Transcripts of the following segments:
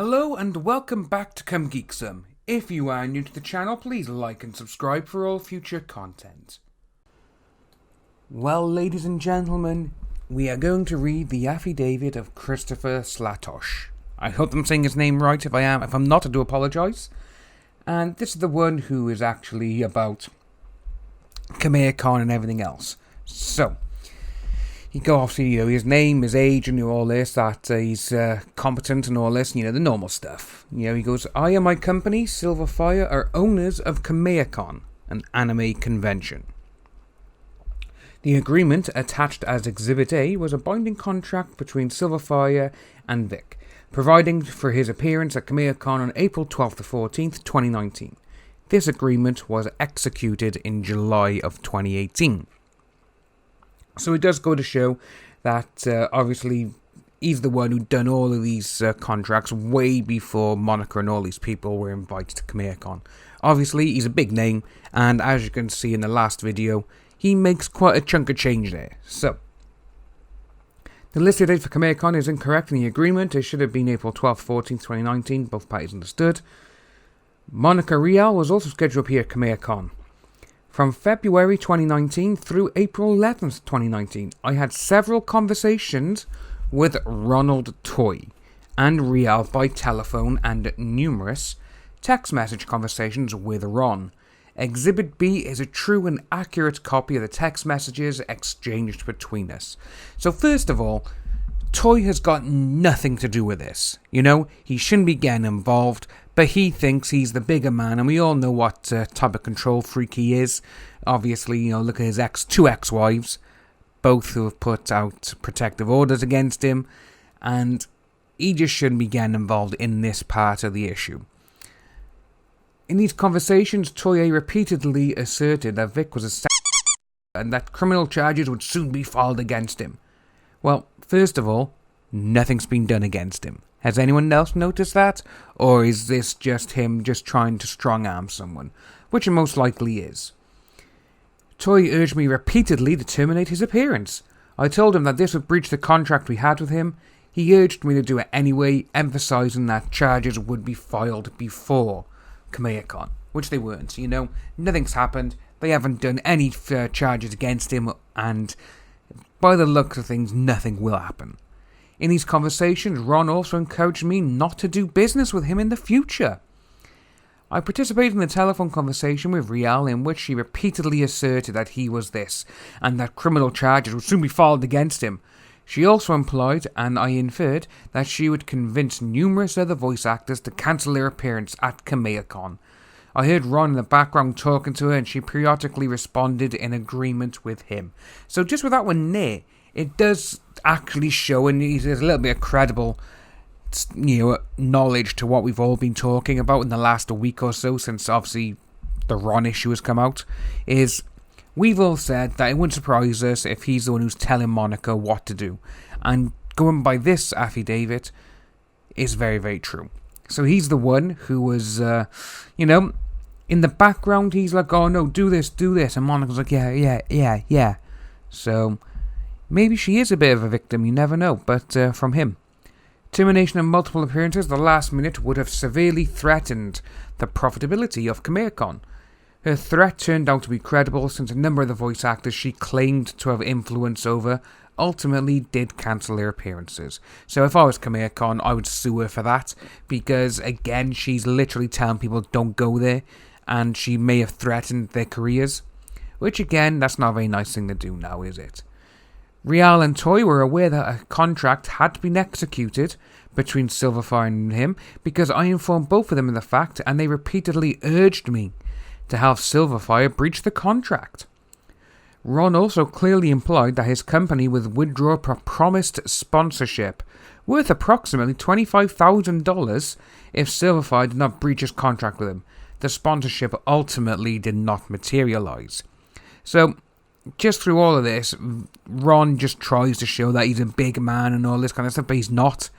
Hello and welcome back to Come Geek Some. If you are new to the channel, please like and subscribe for all future content. Well, ladies and gentlemen, we are going to read the affidavit of Christopher Slatosch. I hope I'm saying his name right. If I'm not, I do apologise. And this is the one who is actually about Kameha and everything else. So, he go off to his name, his age, and all this, that he's competent and all this, the normal stuff. He goes, I and my company, Silverfire, are owners of Kameha, an anime convention. The agreement, attached as Exhibit A, was a binding contract between Silverfire and Vic, providing for his appearance at Kameha on April 12th to 14th, 2019. This agreement was executed in July of 2018. So it does go to show that, obviously, he's the one who done all of these contracts way before Monica and all these people were invited to Kameha. Obviously, he's a big name, and as you can see in the last video, he makes quite a chunk of change there. So, the listed date for Kameha is incorrect in the agreement. It should have been April 12th, 14th, 2019. Both parties understood. Monica Real was also scheduled to appear at Kameha. From February 2019 through April 11th, 2019, I had several conversations with Ronald Toy and Real by telephone and numerous text message conversations with Ron. Exhibit B is a true and accurate copy of the text messages exchanged between us. So first of all, Toy has got nothing to do with this. He shouldn't be getting involved, but he thinks he's the bigger man, and we all know what type of control freak he is. Obviously, look at his two ex-wives, both who have put out protective orders against him, and he just shouldn't be getting involved in this part of the issue. In these conversations, Toye repeatedly asserted that Vic was a and that criminal charges would soon be filed against him. Well, first of all, nothing's been done against him. Has anyone else noticed that? Or is this just him just trying to strong-arm someone? Which it most likely is. Toy urged me repeatedly to terminate his appearance. I told him that this would breach the contract we had with him. He urged me to do it anyway, emphasising that charges would be filed before Kameha, which they weren't. Nothing's happened. They haven't done any charges against him, and by the looks of things, nothing will happen. In these conversations, Ron also encouraged me not to do business with him in the future. I participated in a telephone conversation with Real in which she repeatedly asserted that he was this, and that criminal charges would soon be filed against him. She also implied, and I inferred, that she would convince numerous other voice actors to cancel their appearance at Kameha. I heard Ron in the background talking to her, and she periodically responded in agreement with him. So just with that one there, it does actually show, and there's a little bit of credible, knowledge to what we've all been talking about in the last week or so, since obviously the Ron issue has come out, is we've all said that it wouldn't surprise us if he's the one who's telling Monica what to do. And going by this affidavit is very, very true. So he's the one who was, in the background, he's like, oh no, do this. And Monica's like, yeah. So maybe she is a bit of a victim, you never know, but from him. Termination of multiple appearances at the last minute would have severely threatened the profitability of Kameha. Her threat turned out to be credible, since a number of the voice actors she claimed to have influence over ultimately did cancel their appearances. So if I was Kameha, I would sue her for that, because again, she's literally telling people don't go there, and she may have threatened their careers, which again, that's not a very nice thing to do now, is it? Real and Toy were aware that a contract had been executed between Silverfire and him, because I informed both of them of the fact, and they repeatedly urged me to have Silverfire breach the contract. Ron also clearly implied that his company would withdraw promised sponsorship worth approximately $25,000 if Silverfire did not breach his contract with him. The sponsorship ultimately did not materialise. So, just through all of this, Ron just tries to show that he's a big man and all this kind of stuff, but he's not.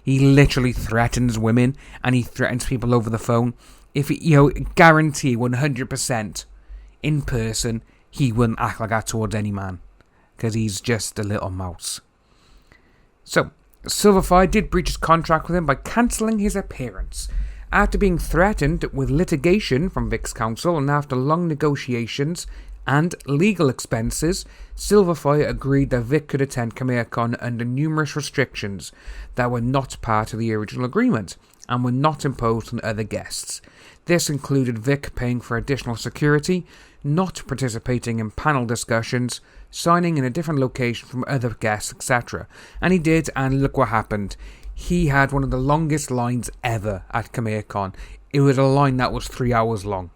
He literally threatens women, and he threatens people over the phone. If guarantee 100% in person, he wouldn't act like that towards any man, because he's just a little mouse. So, Silverfire did breach his contract with him by cancelling his appearance. After being threatened with litigation from Vic's counsel and after long negotiations and legal expenses, Silverfire agreed that Vic could attend KamehaCon under numerous restrictions that were not part of the original agreement and were not imposed on other guests. This included Vic paying for additional security, not participating in panel discussions, signing in a different location from other guests, etc. And he did, and look what happened. He had one of the longest lines ever at KamehaCon. It was a line that was 3 hours long.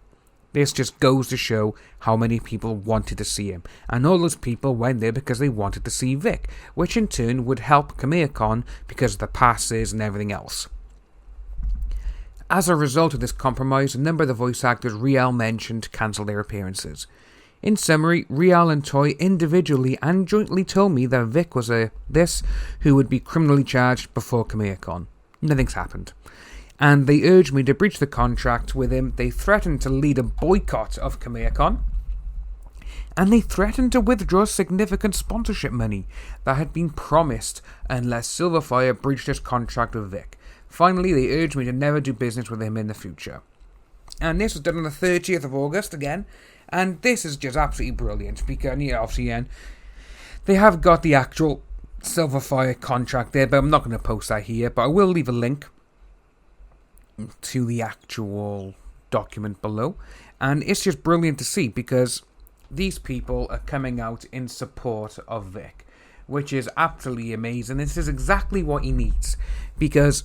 This just goes to show how many people wanted to see him. And all those people went there because they wanted to see Vic, which in turn would help KamehaCon because of the passes and everything else. As a result of this compromise, a number of the voice actors Riel mentioned cancelled their appearances. In summary, Riel and Toy individually and jointly told me that Vic was who would be criminally charged before KamehaCon. Nothing's happened. And they urged me to breach the contract with him. They threatened to lead a boycott of KamehaCon. And they threatened to withdraw significant sponsorship money that had been promised unless Silverfire breached his contract with Vic. Finally, they urged me to never do business with him in the future. And this was done on the 30th of August again. And this is just absolutely brilliant because, obviously, they have got the actual Silverfire contract there, but I'm not going to post that here. But I will leave a link to the actual document below. And it's just brilliant to see because these people are coming out in support of Vic, which is absolutely amazing. This is exactly what he needs because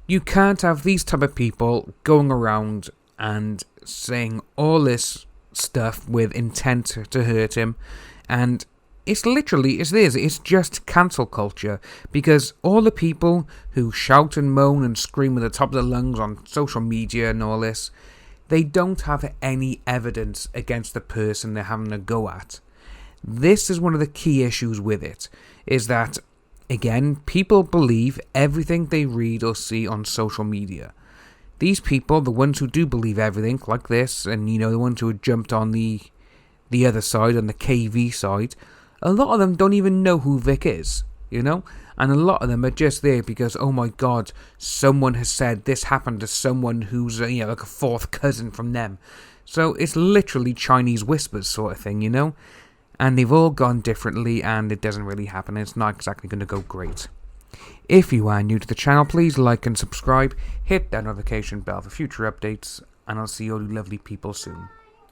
you can't have these type of people going around and saying all this stuff with intent to hurt him, and it's just cancel culture because all the people who shout and moan and scream at the top of their lungs on social media and all this, they don't have any evidence against the person they're having a go at. This is one of the key issues with it, is that again, people believe everything they read or see on social media. These people, the ones who do believe everything, like this, and the ones who had jumped on the other side, on the KV side, a lot of them don't even know who Vic is, and a lot of them are just there because, oh my god, someone has said this happened to someone who's, like a fourth cousin from them. So it's literally Chinese whispers sort of thing, And they've all gone differently and it doesn't really happen. It's not exactly going to go great. If you are new to the channel, please like and subscribe. Hit that notification bell for future updates. And I'll see all you lovely people soon.